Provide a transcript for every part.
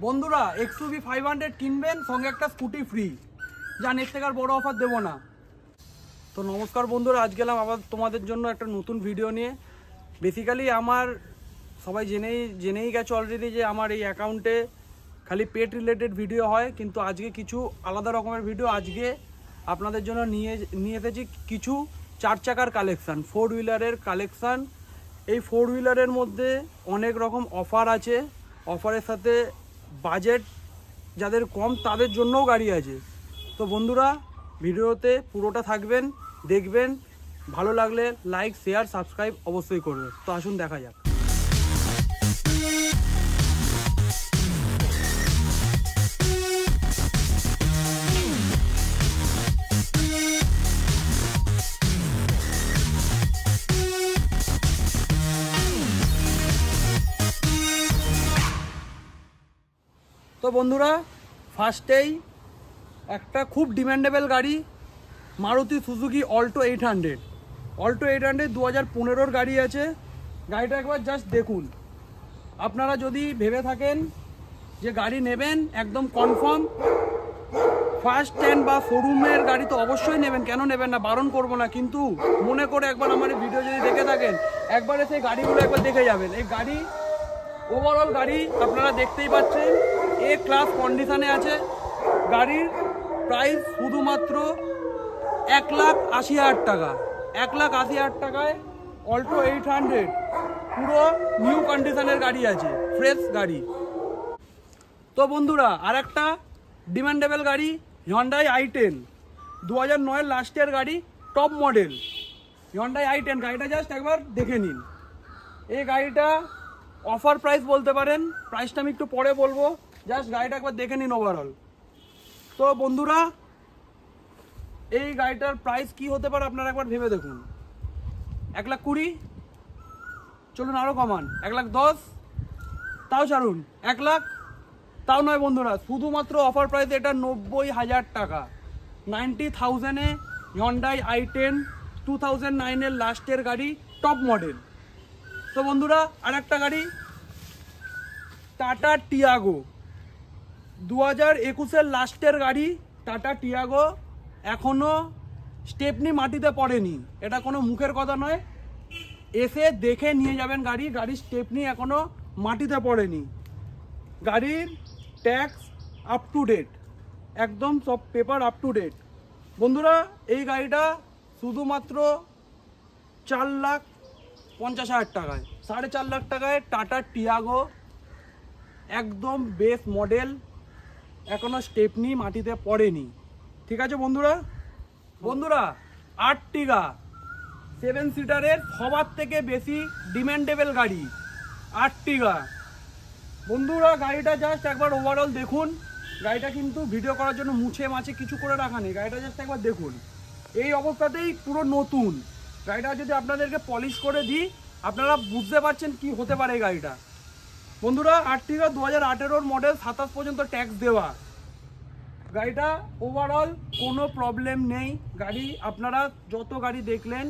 বন্ধুরা এক্সইউভি 500 কিনবেন সঙ্গে একটা স্কুটি ফ্রি, যা এর থেকে আর বড় অফার দেবো না। তো নমস্কার বন্ধুরা, আজ গেলাম আবার তোমাদের জন্য একটা নতুন ভিডিও নিয়ে। বেসিক্যালি আমার সবাই জেনেই গেছে অলরেডি যে আমার এই অ্যাকাউন্টে খালি পেট রিলেটেড ভিডিও হয়, কিন্তু আজকে কিছু আলাদা রকমের ভিডিও আজকে আপনাদের জন্য নিয়ে এসেছি। কিছু 4 চাকার কালেকশান, 4 হুইলারের কালেকশান। এই 4 হুইলারের মধ্যে অনেক রকম অফার আছে, অফারের সাথে বাজেট যাদের কম তাদের জন্যও গাড়ি আছে। তো বন্ধুরা ভিডিওতে পুরোটা থাকবেন, দেখবেন, ভালো লাগলে লাইক শেয়ার সাবস্ক্রাইব অবশ্যই করবে। তো আসুন দেখা যাক। তো বন্ধুরা ফার্স্টেই একটা খুব ডিমান্ডেবল গাড়ি, মারুতি সুজুকি অল্টো 800। অল্টো 800 2015-র গাড়ি আছে। গাড়িটা একবার জাস্ট দেখুন। আপনারা যদি ভেবে থাকেন যে গাড়ি নেবেন একদম কনফার্ম ফার্স্ট হ্যান্ড বা শোরুমের গাড়ি, তো অবশ্যই নেবেন, কেন নেবেন না, বারণ করবো না। কিন্তু মনে করে একবার আমার এই ভিডিও যদি দেখে থাকেন, একবারে সেই গাড়িগুলো একবার দেখে যাবেন। এই গাড়ি ওভারঅল গাড়ি আপনারা দেখতেই পাচ্ছেন এ ক্লাস কন্ডিশনে আছে। গাড়ির প্রাইস শুধুমাত্র 1,80,000 টাকা। 1,80,000 টাকায় অল্টো 800 পুরো নিউ কন্ডিশনের গাড়ি আছে, ফ্রেশ গাড়ি। তো বন্ধুরা আরেকটা ডিমান্ডেবল গাড়ি Hyundai i10, 2009-এর লাস্টের গাড়ি, টপ মডেল Hyundai i10। গাড়িটা জাস্ট একবার দেখে নিন। এই গাড়িটা অফার প্রাইস বলতে পারেন, প্রাইসটা আমি একটু পরে বলবো, জাস্ট গাড়িটা একবার দেখে নিন ওভারঅল। তো বন্ধুরা এই গাড়িটার প্রাইস কি হতে পারে আপনারা একবার ভেবে দেখুন। 1,20,000, চলুন আরও কমান, 1,10,000, তাও ছাড়ুন, 1,00,000, তাও নয় বন্ধুরা, শুধুমাত্র অফার প্রাইস এটা 90,000 টাকা। 90,000-এ Hyundai i10 2009-এর লাস্টের গাড়ি, টপ মডেল। তো বন্ধুরা আরেকটা গাড়ি টাটা টিয়াগো, 2021-এর লাস্টের গাড়ি, টাটা টিয়াগো। এখনও স্টেপনি মাটিতে পড়েনি, এটা কোনো মুখের কথা নয়, এসে দেখে নিয়ে যাবেন গাড়ি। গাড়ির স্টেপনি এখনও মাটিতে পড়েনি। গাড়ির ট্যাক্স আপ টু ডেট, একদম সব পেপার আপ টু ডেট। বন্ধুরা এই গাড়িটা শুধুমাত্র 4,50,000 টাকায়, 4.5 লাখ টাকায় টাটা টিয়াগো, একদম বেস মডেল, এখনও স্টেপনি মাটিতে পড়েনি। ঠিক আছে বন্ধুরা। বন্ধুরা আর্টিগা 7 সিটারের সবার থেকে বেশি ডিমান্ডেবল গাড়ি আর্টিগা। বন্ধুরা গাড়িটা জাস্ট একবার ওভারঅল দেখুন। গাড়িটা কিন্তু ভিডিও করার জন্য মুছে মাছে কিছু করে রাখা নেই, গাড়িটা জাস্ট একবার দেখুন। এই অবস্থাতেই পুরো নতুন গাড়িটা যদি আপনাদেরকে পলিশ করে দিই, আপনারা বুঝতে পারছেন কি হতে পারে এই গাড়িটা। বন্ধুরা আর্টিগা 2018-র মডেল, 27 পর্যন্ত ট্যাক্স দেওয়া। গাড়িটা ওভারঅল কোনো প্রবলেম নেই। গাড়ি আপনারা যত গাড়ি দেখলেন,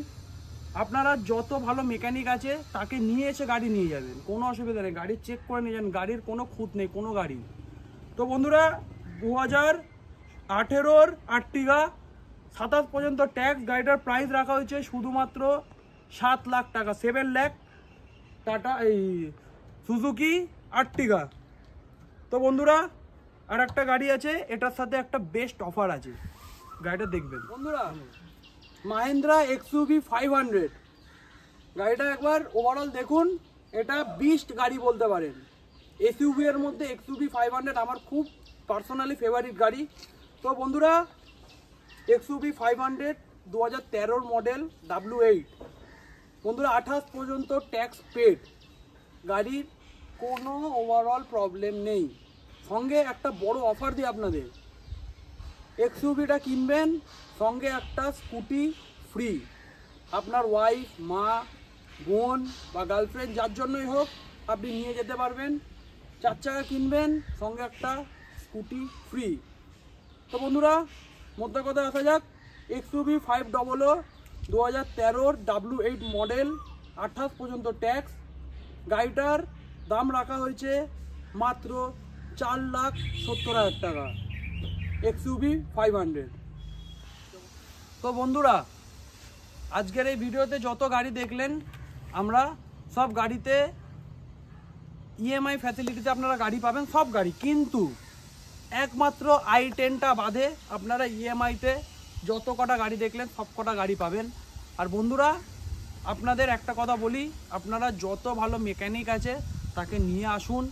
আপনারা যত ভালো মেকানিক আছে তাকে নিয়ে এসে গাড়ি নিয়ে যাবেন, কোনো অসুবিধা নেই। গাড়ি চেক করে নিয়ে যান, গাড়ির কোনো খুঁত নেই কোনো গাড়ি। তো বন্ধুরা 2018-র আর্টিগা, 27 পর্যন্ত ট্যাক্স। গাড়িটার প্রাইস রাখা হয়েছে শুধুমাত্র 7 লাখ টাকা, 7 লাখ টাটা এই সুজুকি আর্টিগা। তো বন্ধুরা আর একটা গাড়ি আছে, এটার সাথে একটা বেস্ট অফার আছে, গাড়িটা দেখবেন। বন্ধুরা মাহিন্দ্রা এক্সইউভি 500, গাড়িটা একবার ওভারঅল দেখুন। এটা বিস্ট গাড়ি বলতে পারেন। এসইউভি এর মধ্যে এক্সইউভি 500 আমার খুব পার্সোনালি ফেভারিট গাড়ি। তো বন্ধুরা এক্সইউভি 500 2013-র মডেল, W8। বন্ধুরা 28 পর্যন্ত ট্যাক্স পেড, গাড়ির কোনো ওভারঅল প্রবলেম নেই। সঙ্গে একটা বড় অফার দিই আপনাদের, এক্সইউভিটা কিনবেন সঙ্গে একটা স্কুটি ফ্রি। আপনার ওয়াইফ, মা, বোন বা গার্লফ্রেন্ড যার জন্যই হোক আপনি নিয়ে যেতে পারবেন। 4 চাকা কিনবেন সঙ্গে একটা স্কুটি ফ্রি। তো বন্ধুরা মধ্যে কথা আসা যাক, এক্সইউভি 500 2013-র W8 মডেল, 28 পর্যন্ত ট্যাক্স। গাড়িটার দাম রাখা হয়েছে মাত্র 4,70,000 টাকা, XUV 500। তো বন্ধুরা, আজকের এই ভিডিওতে যত গাড়ি দেখলেন, আমরা সব গাড়িতে ইএমআই ফ্যাসিলিটিতে আপনারা গাড়ি পাবেন, সব গাড়ি, কিন্তু একমাত্র i10টা বাদে আপনারা ইএমআইতে যত কটা গাড়ি দেখলেন সব কটা গাড়ি পাবেন। আর বন্ধুরা, আপনাদের একটা কথা বলি, আপনারা যত ভালো মেকানিক আছে তাকে নিয়ে আসুন,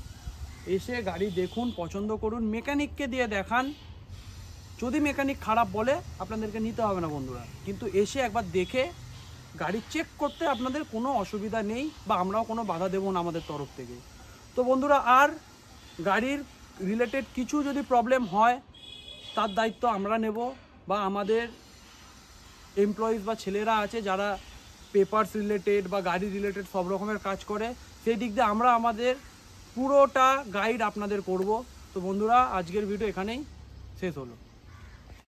এসে গাড়ি দেখুন, পছন্দ করুন, মেকানিককে দিয়ে দেখান। যদি মেকানিক খারাপ বলে আপনাদেরকে নিতে হবে না বন্ধুরা, কিন্তু এসে একবার দেখে গাড়ি চেক করতে আপনাদের কোনো অসুবিধা নেই, বা আমরাও কোনো বাধা দেবো না আমাদের তরফ থেকে। তো বন্ধুরা, আর গাড়ির রিলেটেড কিছু যদি প্রবলেম হয় তার দায়িত্ব আমরা নেব, বা আমাদের এমপ্লয়িজ বা ছেলেরা আছে যারা পেপারস রিলেটেড বা গাড়ি রিলেটেড সব রকমের কাজ করে, সেই দিক দিয়ে আমরা আমাদের পুরোটা গাইড আপনাদের করব। তো বন্ধুরা, আজকের ভিডিও এখানেই শেষ হলো।